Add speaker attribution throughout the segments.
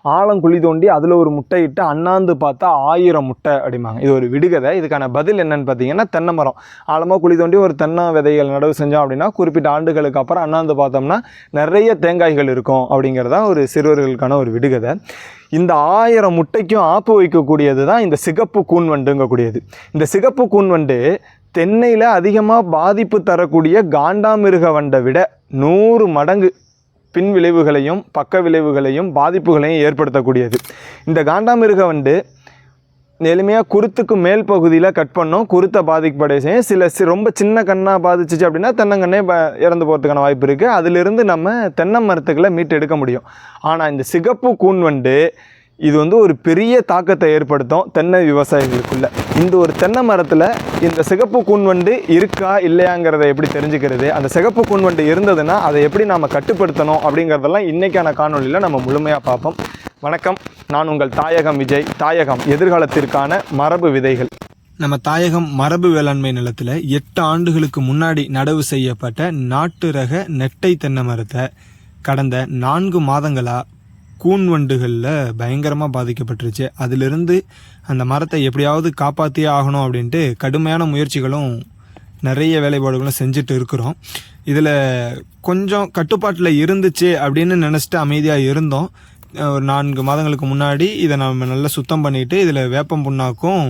Speaker 1: ஆழம் குழி தோண்டி அதில் ஒரு முட்டை இட்டு அண்ணாந்து பார்த்தா 1000 முட்டை அப்படிம்பாங்க. இது ஒரு விடுகதை. இதுக்கான பதில் என்னன்னு பார்த்தீங்கன்னா தென்னை மரம். ஆழமாக குழி தோண்டி ஒரு தென்னை விதைகள் நடவு செஞ்சோம் அப்படின்னா குறிப்பிட்ட ஆண்டுகளுக்கு அப்புறம் அண்ணாந்து பார்த்தோம்னா நிறைய தேங்காய்கள் இருக்கும் அப்படிங்கிறதா ஒரு சிறுவர்களுக்கான ஒரு விடுகதை. இந்த 1000 முட்டைக்கும் ஆப்பு வைக்கக்கூடியது தான் இந்த சிகப்பு கூன்வண்டுங்கக்கூடியது. இந்த சிகப்பு கூன்வண்டு தென்னையில் அதிகமாக பாதிப்பு தரக்கூடிய காண்டாமிருக வண்டை விட 100 மடங்கு பின் விளைவுகளையும் பக்க விளைவுகளையும் பாதிப்புகளையும் ஏற்படுத்தக்கூடியது. இந்த காண்டாமிருக வண்டு எளிமையாக குருத்துக்கு மேல் பகுதியில் கட் பண்ணோம், குருத்தை பாதிக்கப்படைய செய்யும். ரொம்ப சின்ன கண்ணாக பாதிச்சிச்சு அப்படின்னா தென்னங்கண்ணே இறந்து போகிறதுக்கான வாய்ப்பு இருக்குது. அதிலிருந்து நம்ம தென்னை மரத்துக்களை மீட்டு எடுக்க முடியும். ஆனால் இந்த சிகப்பு கூன்வண்டு இது ஒரு பெரிய தாக்கத்தை ஏற்படுத்தும் தென்னை விவசாயிகளுக்குள்ள. இந்த ஒரு தென்னை மரத்தில் இந்த சிகப்பு கூன்வண்டு இருக்கா இல்லையாங்கிறத எப்படி தெரிஞ்சுக்கிறது, அந்த சிகப்பு கூன்வண்டு இருந்ததுன்னா அதை எப்படி நாம் கட்டுப்படுத்தணும் அப்படிங்கிறதெல்லாம் இன்றைக்கான காணொலியில் நம்ம முழுமையாக பார்ப்போம். வணக்கம், நான் உங்கள் தாயகம் விஜய். தாயகம் எதிர்காலத்திற்கான மரபு விதைகள். நம்ம தாயகம் மரபு வேளாண்மை நிலத்தில் 8 ஆண்டுகளுக்கு முன்னாடி நடவு செய்யப்பட்ட நாட்டு ரக நெட்டை தென்னை மரத்தை கடந்த 4 மாதங்களாக கூன்வண்டுகளில் பயங்கரமாக பாதிக்கப்பட்டுருச்சு. அதிலிருந்து அந்த மரத்தை எப்படியாவது காப்பாற்றியே ஆகணும் அப்படின்ட்டு கடுமையான முயற்சிகளும் நிறைய வேலைப்பாடுகளும் செஞ்சுட்டு இருக்கிறோம். இதில் கொஞ்சம் கட்டுப்பாட்டில் இருந்துச்சு அப்படின்னு நினச்சிட்டு அமைதியாக இருந்தோம். ஒரு 4 மாதங்களுக்கு முன்னாடி இதை நம்ம நல்லா சுத்தம் பண்ணிவிட்டு இதில் வேப்பம் புண்ணாக்கும்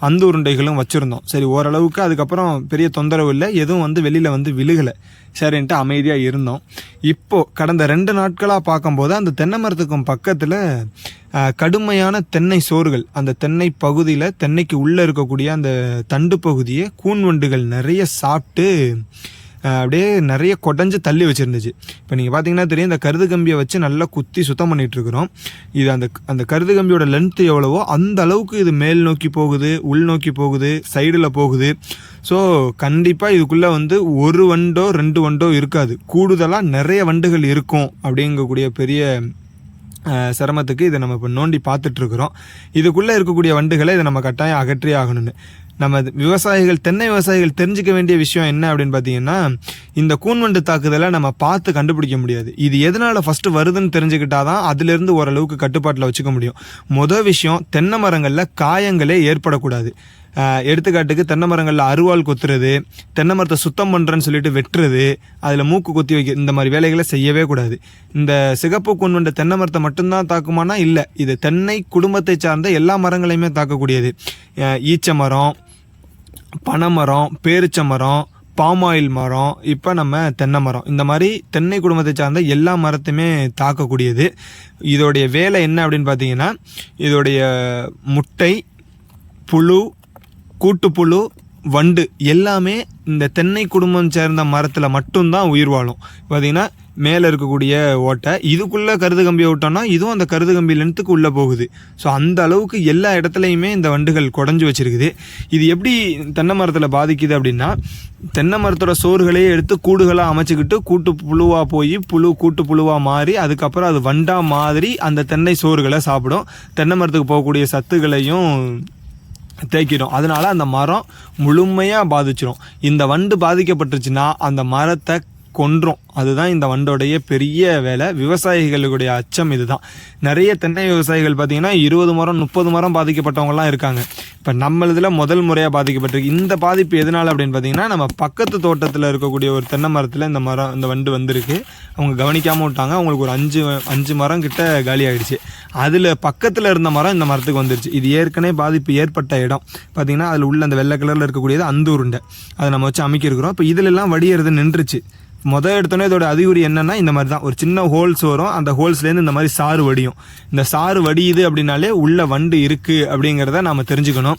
Speaker 1: அந்த உருண்டைகளும் வச்சுருந்தோம். சரி, ஓரளவுக்கு அதுக்கப்புறம் பெரிய தொந்தரவு இல்லை, எதுவும் வெளியில் விழுகலை. சரின்ட்டு அமைதியாக இருந்தோம். இப்போது கடந்த 2 நாட்களாக பார்க்கும்போது அந்த தென்னை மரத்துக்கும் பக்கத்தில் கடுமையான தென்னை சோறுகள், அந்த தென்னை பகுதியில் தென்னைக்கு உள்ளே இருக்கக்கூடிய அந்த தண்டு பகுதியை கூன்வண்டுகள் நிறைய சாப்பிட்டு அப்படியே நிறைய கொடைஞ்சு தள்ளி வச்சுருந்துச்சு. இப்போ நீங்கள் பார்த்தீங்கன்னா தெரியும், இந்த கருது கம்பியை வச்சு நல்லா குத்தி சுத்தம் பண்ணிகிட்ருக்குறோம். இது அந்த கருது கம்பியோட லென்த்து எவ்வளவோ அந்த அளவுக்கு இது மேல் நோக்கி போகுது, உள் நோக்கி போகுது, சைடில் போகுது. ஸோ கண்டிப்பாக இதுக்குள்ளே 1 வண்டோ 2 வண்டோ இருக்காது, கூடுதலாக நிறைய வண்டுகள் இருக்கும் அப்படிங்கக்கூடிய பெரிய சிரமத்துக்கு இதை நம்ம இப்போ நோண்டி பார்த்துட்ருக்குறோம். இதுக்குள்ளே இருக்கக்கூடிய வண்டுகளை இதை நம்ம கட்டாயம் அகற்றி ஆகணும்னு நம்ம தென்னை விவசாயிகள் தெரிஞ்சிக்க வேண்டிய விஷயம் என்ன அப்படின்னு பார்த்தீங்கன்னா, இந்த கூன்வண்டு தாக்குதலை நம்ம பார்த்து கண்டுபிடிக்க முடியாது. இது எதனால் ஃபஸ்ட்டு வருதுன்னு தெரிஞ்சுக்கிட்டாதான் அதிலிருந்து ஓரளவுக்கு கட்டுப்பாட்டில் வச்சுக்க முடியும். மொதல் விஷயம், தென்னை மரங்களில் காயங்களே ஏற்படக்கூடாது. எடுத்துக்காட்டுக்கு தென்னை மரங்களில் அருவாள் கொத்துறது, தென்னை மரத்தை சுத்தம் பண்ணுறேன்னு சொல்லிட்டு வெட்டுறது, அதில் மூக்கு கொத்தி வைக்க, இந்த மாதிரி வேலைகளை செய்யவே கூடாது. இந்த சிகப்பு கூன்வண்டு தென்னை மரத்தை மட்டும்தான் தாக்குமானா இல்லை, இது தென்னை குடும்பத்தை சார்ந்த எல்லா மரங்களையுமே தாக்கக்கூடியது. ஈச்ச மரம், பனைமரம், பேரிச்ச மரம், பாமாயில் மரம், இப்போ நம்ம தென்னை மரம், இந்த மாதிரி தென்னை குடும்பத்தை சார்ந்த எல்லா மரத்தையுமே தாக்கக்கூடியது. இதோடைய வேலை என்ன அப்படின்னு பார்த்தீங்கன்னா, இதோடைய முட்டை, புழு, கூட்டுப்புழு, வண்டு எல்லாமே இந்த தென்னை குடும்பம் சேர்ந்த மரத்தில் மட்டும்தான் உயிர் வாழும். பார்த்திங்கன்னா மேலே இருக்கக்கூடிய ஓட்டை, இதுக்குள்ளே கருது கம்பியை விட்டோம்னா இதுவும் அந்த கருது கம்பி லென்த்துக்கு உள்ளே போகுது. ஸோ அந்த அளவுக்கு எல்லா இடத்துலையுமே இந்த வண்டுகள் குடஞ்சி வச்சுருக்குது. இது எப்படி தென்னை மரத்தில் பாதிக்குது அப்படின்னா, தென்னை மரத்தோட சோறுகளையே எடுத்து கூடுகளாக அமைச்சிக்கிட்டு கூட்டு புழுவாக போய் கூட்டு புழுவாக மாறி அதுக்கப்புறம் அது வண்டாக மாதிரி அந்த தென்னை சோறுகளை சாப்பிடும். தென்னை மரத்துக்கு போகக்கூடிய சத்துக்களையும் தேக்கிடும். அதனால அந்த மரம் முழுமையாக பாதிச்சிடும். இந்த வண்டு பாதிக்கப்பட்டுருச்சுன்னா அந்த மரத்தை கொன்றும். அதுதான் இந்த வண்டோடைய பெரிய வேலை. விவசாயிகளுடைய அச்சம் இதுதான். நிறைய தென்னை விவசாயிகள் பார்த்திங்கன்னா 20 மரம் 30 மரம் பாதிக்கப்பட்டவங்கலாம் இருக்காங்க. இப்போ நம்ம இதில் முதல் முறையாக பாதிக்கப்பட்டிருக்கு. இந்த பாதிப்பு எதனால் அப்படின்னு பார்த்தீங்கன்னா, நம்ம பக்கத்து தோட்டத்தில் இருக்கக்கூடிய ஒரு தென்னை மரத்தில் இந்த வண்டு வந்திருக்கு. அவங்க கவனிக்காமல் விட்டாங்க. அவங்களுக்கு ஒரு 5 மரம் கிட்ட காலி ஆகிடுச்சு. அதில் பக்கத்தில் இருந்த மரம் இந்த மரத்துக்கு வந்துருச்சு. இது ஏற்கனவே பாதிப்பு ஏற்பட்ட இடம். பார்த்திங்கன்னா அதில் உள்ள அந்த வெள்ளை கலரில் இருக்கக்கூடியது அந்த உருண்டை, அதை நம்ம வச்சு அமைக்கிருக்கிறோம். இப்போ இதிலெல்லாம் வடிகிறது நின்றுச்சு. எடுத்தோன்னே இதோட அறிகுறி என்னன்னா, இந்த மாதிரி தான் ஒரு சின்ன ஹோல்ஸ் வரும். அந்த ஹோல்ஸ்லேருந்து இந்த மாதிரி சாறு வடியும். இந்த சாறு வடியுது அப்படின்னாலே உள்ள வண்டு இருக்குது அப்படிங்கிறத நம்ம தெரிஞ்சுக்கணும்.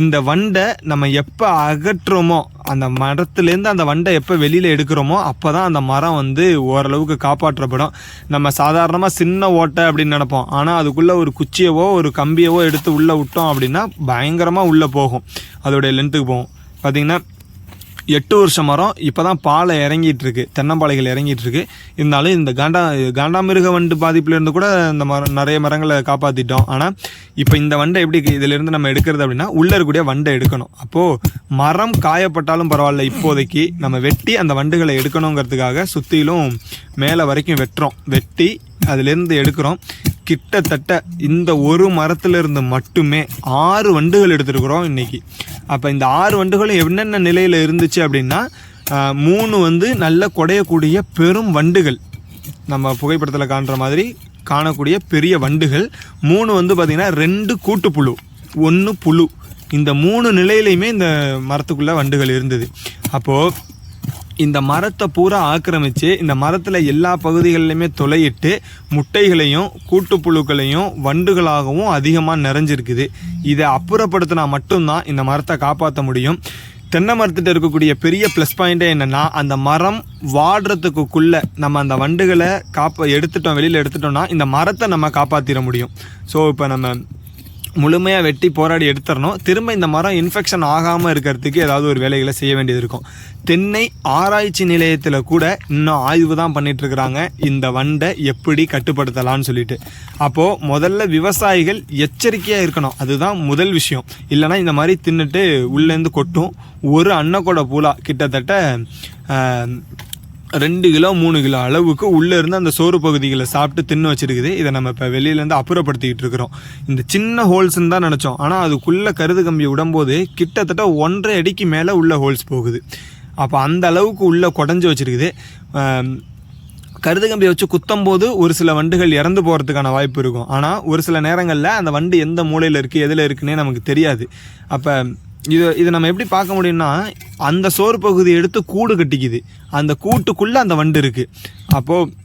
Speaker 1: இந்த வண்டை நம்ம எப்போ அகற்றுறோமோ, அந்த மரத்துலேருந்து அந்த வண்டை எப்போ வெளியில் எடுக்கிறோமோ அப்போ தான் அந்த மரம் ஓரளவுக்கு காப்பாற்றப்படும். நம்ம சாதாரணமாக சின்ன ஓட்டை அப்படின்னு நினைப்போம். ஆனால் அதுக்குள்ளே ஒரு குச்சியவோ ஒரு கம்பியவோ எடுத்து உள்ளே விட்டோம் அப்படின்னா பயங்கரமாக உள்ளே போகும், அதோடைய லென்த்துக்கு போகும். பார்த்திங்கன்னா 8 வருஷம் மரம் இப்போ தான் பாலை இறங்கிட்டு இருக்கு, தென்னம்பாளைகள் இறங்கிட்டு இருக்கு. இருந்தாலும் இந்த காண்டாமிருக வண்டு பாதிப்புலேருந்து கூட இந்த மரம் நிறைய மரங்களை காப்பாற்றிட்டோம். ஆனால் இப்போ இந்த வண்டை எப்படி இதிலேருந்து நம்ம எடுக்கிறது அப்படின்னா, உள்ளே இருக்கக்கூடிய வண்டை எடுக்கணும். அப்போது மரம் காயப்பட்டாலும் பரவாயில்ல, இப்போதைக்கு நம்ம வெட்டி அந்த வண்டுகளை எடுக்கணுங்கிறதுக்காக சுற்றிலும் மேலே வரைக்கும் வெட்டுறோம். வெட்டி அதிலேருந்து எடுக்கிறோம். கிட்டத்தட்ட இந்த ஒரு மரத்திலிருந்து மட்டுமே 6 வண்டுகள் எடுத்துருக்குறோம் இன்றைக்கி. அப்போ இந்த 6 வண்டுகளும் என்னென்ன நிலையில் இருந்துச்சு அப்படின்னா, 3 வந்து நல்ல குடையக்கூடிய பெரும் வண்டுகள், நம்ம புகைப்படத்தில் காண்ற மாதிரி காணக்கூடிய பெரிய வண்டுகள். 3 வந்து பார்த்திங்கன்னா 2 கூட்டுப்புழு, 1 புழு. இந்த 3 நிலையிலையுமே இந்த மரத்துக்குள்ளே வண்டுகள் இருந்தது. அப்போது இந்த மரத்தை பூரா ஆக்கிரமித்து இந்த மரத்தில் எல்லா பகுதிகளிலையுமே துளையிட்டு முட்டைகளையும் கூட்டுப்புழுக்களையும் வண்டுகளாகவும் அதிகமாக நிறைஞ்சிருக்குது. இதை அப்புறப்படுத்தினா மட்டும்தான் இந்த மரத்தை காப்பாற்ற முடியும். தென்னை மரத்துட்டு இருக்கக்கூடிய பெரிய ப்ளஸ் பாயிண்ட்டே என்னென்னா, அந்த மரம் வாடுறதுக்குள்ளே நம்ம அந்த வண்டுகளை வெளியில் எடுத்துட்டோம்னா இந்த மரத்தை நம்ம காப்பாற்றிட முடியும். ஸோ இப்போ நம்ம முழுமையாக வெட்டி போராடி எடுத்துடணும். திரும்ப இந்த மரம் இன்ஃபெக்ஷன் ஆகாமல் இருக்கிறதுக்கு ஏதாவது ஒரு வேலைகளை செய்ய வேண்டியது இருக்கும். தென்னை ஆராய்ச்சி நிலையத்தில் கூட இன்னும் ஆய்வு தான் பண்ணிகிட்ருக்குறாங்க இந்த வண்டை எப்படி கட்டுப்படுத்தலான்னு சொல்லிட்டு. அப்போது முதல்ல விவசாயிகள் எச்சரிக்கையாக இருக்கணும், அதுதான் முதல் விஷயம். இல்லைனா இந்த மாதிரி தின்னுட்டு உள்ளேருந்து கொட்டும். ஒரு அன்னக்கூட பூலா கிட்டத்தட்ட 2 கிலோ 3 கிலோ அளவுக்கு உள்ளே இருந்து அந்த சோறு பகுதிகளை சாப்பிட்டு தின்னு வச்சுருக்குது. இதை நம்ம இப்போ வெளியிலேருந்து அப்புறப்படுத்திக்கிட்டு இருக்கிறோம். இந்த சின்ன ஹோல்ஸ்ன்னு தான் நினச்சோம், ஆனால் அதுக்குள்ளே கருது கம்பி விடும்போது கிட்டத்தட்ட 1.5 அடிக்கு மேலே உள்ள ஹோல்ஸ் போகுது. அப்போ அந்த அளவுக்கு உள்ளே குடஞ்சி வச்சுருக்குது. கருது கம்பியை வச்சு குத்தும் போது ஒரு சில வண்டுகள் இறந்து போகிறதுக்கான வாய்ப்பு இருக்கும். ஆனால் ஒரு சில நேரங்களில் அந்த வண்டு எந்த மூலையில் இருக்குது எதில் இருக்குன்னே நமக்கு தெரியாது. அப்போ இதை நம்ம எப்படி பார்க்க முடியும்னா, அந்த சோறு பகுதியை எடுத்து கூடு கட்டிக்குது, அந்த கூட்டுக்குள்ளே அந்த வண்டு இருக்குது. அப்போது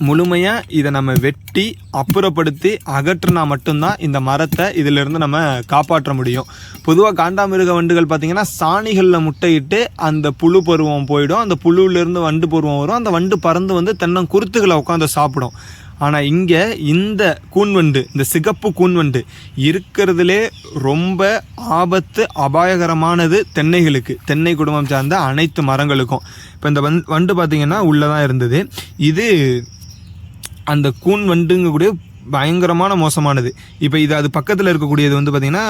Speaker 1: முழுமையாக இதை நம்ம வெட்டி அப்புறப்படுத்தி அகற்றினா மட்டும்தான் இந்த மரத்தை இதிலிருந்து நம்ம காப்பாற்ற முடியும். பொதுவாக காண்டாமிருக வண்டுகள் பார்த்திங்கன்னா சாணிகளில் முட்டையிட்டு அந்த புழு பருவம் போயிடும், அந்த புழுவிலேருந்து வண்டு பருவம் வரும், அந்த வண்டு பறந்து வந்து தென்னங்குருத்துக்களை உட்காந்து சாப்பிடும். ஆனால் இங்கே இந்த கூன்வண்டு, இந்த சிகப்பு கூன்வண்டு இருக்கிறதுலே ரொம்ப ஆபத்து அபாயகரமானது தென்னைகளுக்கு, தென்னை குடும்பம் சார்ந்த அனைத்து மரங்களுக்கும். இப்போ இந்த வண்டு பார்த்திங்கன்னா உள்ளே தான் இருந்தது. இது அந்த கூன்வண்டுங்கக்கூடிய பயங்கரமான மோசமானது. இப்போ இது அது பக்கத்தில் இருக்கக்கூடியது வந்து பார்த்திங்கன்னா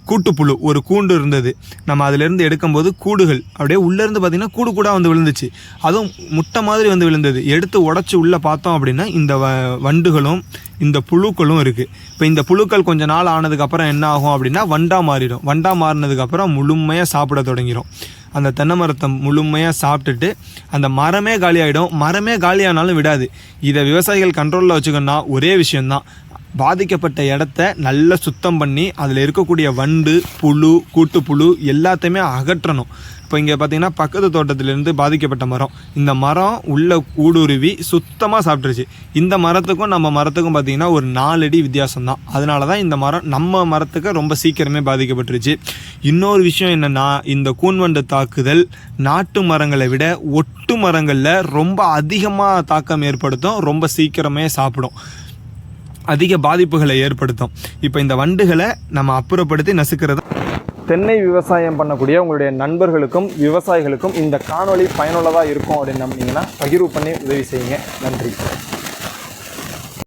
Speaker 1: கூட்டுப்புழு, ஒரு கூண்டு இருந்தது. நம்ம அதிலேருந்து எடுக்கும்போது கூடுகள் அப்படியே உள்ளேருந்து பார்த்திங்கன்னா கூடாக வந்து விழுந்துச்சு. அதுவும் முட்டை மாதிரி வந்து விழுந்தது. எடுத்து உடச்சி உள்ளே பார்த்தோம் அப்படின்னா இந்த வண்டுகளும் இந்த புழுக்களும் இருக்குது. இப்போ இந்த புழுக்கள் கொஞ்சம் நாள் ஆனதுக்கப்புறம் என்ன ஆகும் அப்படின்னா வண்டாக மாறிடும். வண்டாக மாறினதுக்கப்புறம் முழுமையாக சாப்பிட தொடங்கிடும். அந்த தென்னை மரத்தை முழுமையாக சாப்பிட்டுட்டு அந்த மரமே காலியாகிடும். மரமே காலியானாலும் விடாது. இதை விவசாயிகள் கண்ட்ரோலில் வச்சுக்கணுன்னா ஒரே விஷயந்தான், பாதிக்கப்பட்ட இடத்த நல்லா சுத்தம் பண்ணி அதில் இருக்கக்கூடிய வண்டு, புழு, கூட்டுப்புழு எல்லாத்தையுமே அகற்றணும். இப்போ இங்கே பார்த்திங்கன்னா பக்கத்து தோட்டத்திலேருந்து பாதிக்கப்பட்ட மரம், இந்த மரம் உள்ள ஊடுருவி சுத்தமாக சாப்பிட்ருச்சு. இந்த மரத்துக்கும் நம்ம மரத்துக்கும் பார்த்திங்கன்னா ஒரு 4 அடி வித்தியாசம்தான். அதனால தான் இந்த மரம் நம்ம மரத்துக்கு ரொம்ப சீக்கிரமே பாதிக்கப்பட்டுருச்சு. இன்னொரு விஷயம் என்னென்னா, இந்த கூன்வண்டு தாக்குதல் நாட்டு மரங்களை விட ஒட்டு மரங்களில் ரொம்ப அதிகமாக தாக்கம் ஏற்படுத்தும், ரொம்ப சீக்கிரமே சாப்பிடும், அதிக பாதிப்புகளை ஏற்படுத்தும். இப்போ இந்த வண்டுகளை நம்ம அப்புறப்படுத்தி நசுக்கிறது. தென்னை விவசாயம் பண்ணக்கூடிய உங்களுடைய நண்பர்களுக்கும் விவசாயிகளுக்கும் இந்த காணொளி பயனுள்ளதாக இருக்கும் அப்படின்னு நம்பினீங்கன்னா பகிர்வு பண்ணி உதவி செய்யுங்க. நன்றி.